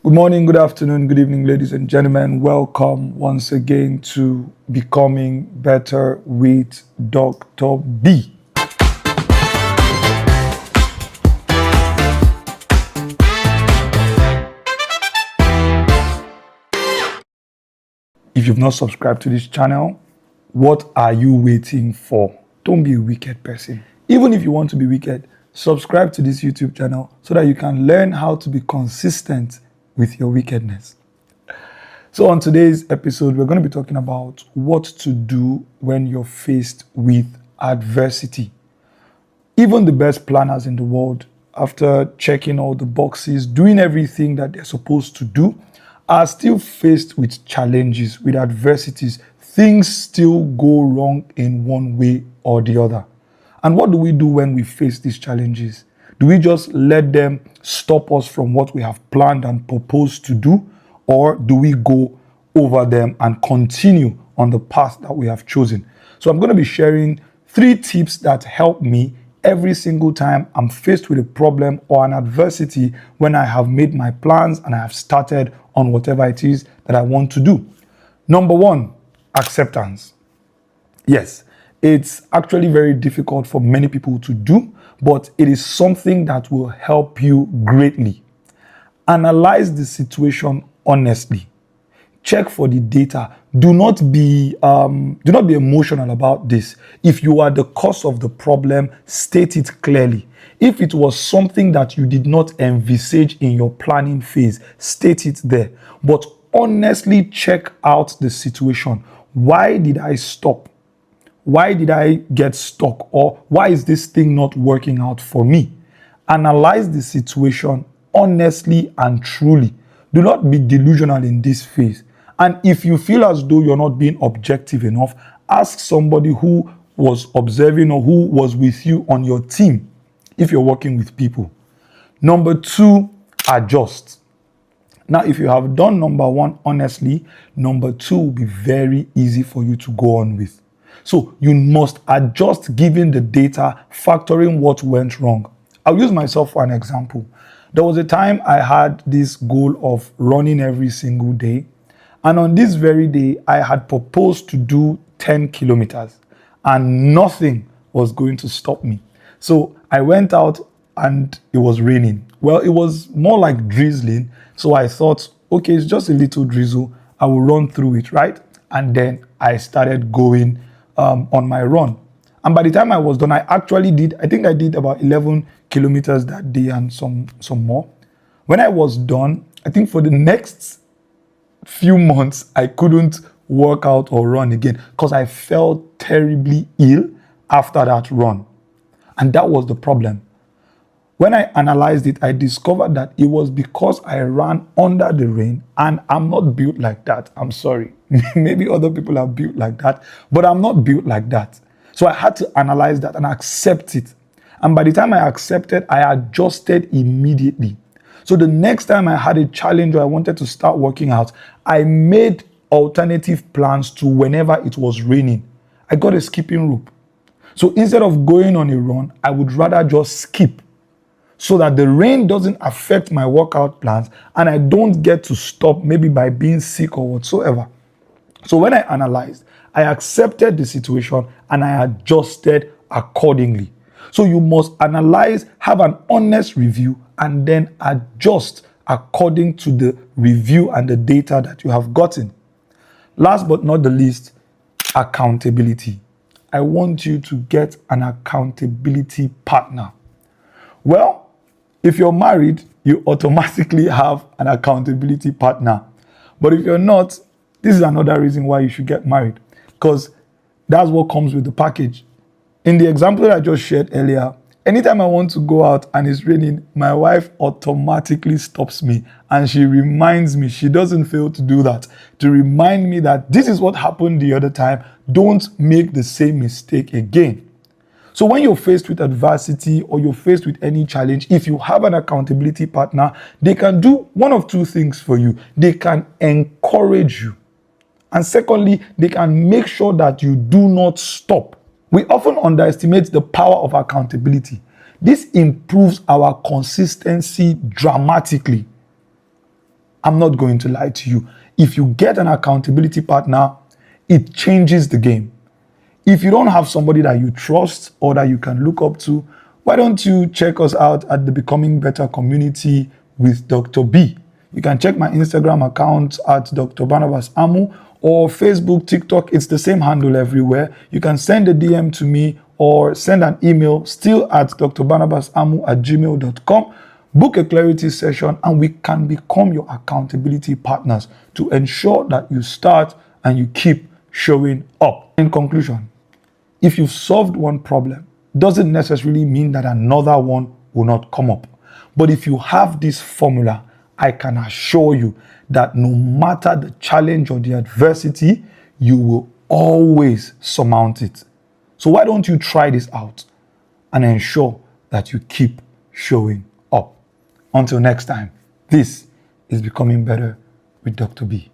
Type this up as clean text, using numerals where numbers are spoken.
Good morning, good afternoon, good evening, ladies and gentlemen. Welcome once again to Becoming Better with Dr. B. If you've not subscribed to this channel, what are you waiting for? Don't be a wicked person. Even if you want to be wicked, subscribe to this YouTube channel so that you can learn how to be consistent with your wickedness. So on today's episode, we're going to be talking about what to do when you're faced with adversity. Even the best planners in the world, after checking all the boxes, doing everything that they're supposed to do, are still faced with challenges, with adversities. Things still go wrong in one way or the other. And what do we do when we face these challenges? Do we just let them stop us from what we have planned and proposed to do? Or do we go over them and continue on the path that we have chosen? So I'm going to be sharing 3 tips that help me every single time I'm faced with a problem or an adversity when I have made my plans and I have started on whatever it is that I want to do. Number 1, acceptance. Yes, it's actually very difficult for many people to do, but it is something that will help you greatly. Analyze the situation honestly. Check for the data. Do not be emotional about this. If you are the cause of the problem, state it clearly. If it was something that you did not envisage in your planning phase, state it there. But honestly check out the situation. Why did I stop? Why did I get stuck? Or why is this thing not working out for me? Analyze the situation honestly and truly. Do not be delusional in this phase. And if you feel as though you're not being objective enough, ask somebody who was observing or who was with you on your team if you're working with people. Number 2, adjust. Now, if you have done number 1 honestly, number 2 will be very easy for you to go on with. So you must adjust given the data, factoring what went wrong. I'll use myself for an example. There was a time I had this goal of running every single day. And on this very day, I had proposed to do 10 kilometers and nothing was going to stop me. So I went out and it was raining. Well, it was more like drizzling. So I thought, okay, it's just a little drizzle. I will run through it, right? And then I started going on my run. And by the time I was done, I think I did about 11 kilometers that day and some more. When I was done, I think for the next few months, I couldn't work out or run again because I felt terribly ill after that run. And that was the problem. When I analyzed it, I discovered that it was because I ran under the rain and I'm not built like that. I'm sorry. Maybe other people are built like that, but I'm not built like that. So I had to analyze that and accept it. And by the time I accepted, I adjusted immediately. So the next time I had a challenge or I wanted to start working out, I made alternative plans to whenever it was raining. I got a skipping rope. So instead of going on a run, I would rather just skip so that the rain doesn't affect my workout plans and I don't get to stop maybe by being sick or whatsoever. So when I analyzed, I accepted the situation and I adjusted accordingly. So you must analyze, have an honest review, and then adjust according to the review and the data that you have gotten. Last but not the least, accountability. I want you to get an accountability partner. Well, if you're married, you automatically have an accountability partner. But if you're not, this is another reason why you should get married, because that's what comes with the package. In the example that I just shared earlier, anytime I want to go out and it's raining, my wife automatically stops me and she reminds me, she doesn't fail to do that, to remind me that this is what happened the other time. Don't make the same mistake again. So when you're faced with adversity or you're faced with any challenge, if you have an accountability partner, they can do one of 2 things for you. They can encourage you. And secondly, they can make sure that you do not stop. We often underestimate the power of accountability. This improves our consistency dramatically. I'm not going to lie to you. If you get an accountability partner, it changes the game. If you don't have somebody that you trust or that you can look up to, why don't you check us out at the Becoming Better community with Dr. B? You can check my Instagram account at Dr. Barnabas Amu, or Facebook, TikTok. It's the same handle everywhere. You can send a DM to me or send an email still at drbarnabasamu@gmail.com. Book a clarity session and we can become your accountability partners to ensure that you start and you keep showing up. In conclusion, if you've solved one problem, doesn't necessarily mean that another one will not come up. But if you have this formula, I can assure you that no matter the challenge or the adversity, you will always surmount it. So why don't you try this out and ensure that you keep showing up? Until next time, this is Becoming Better with Dr. B.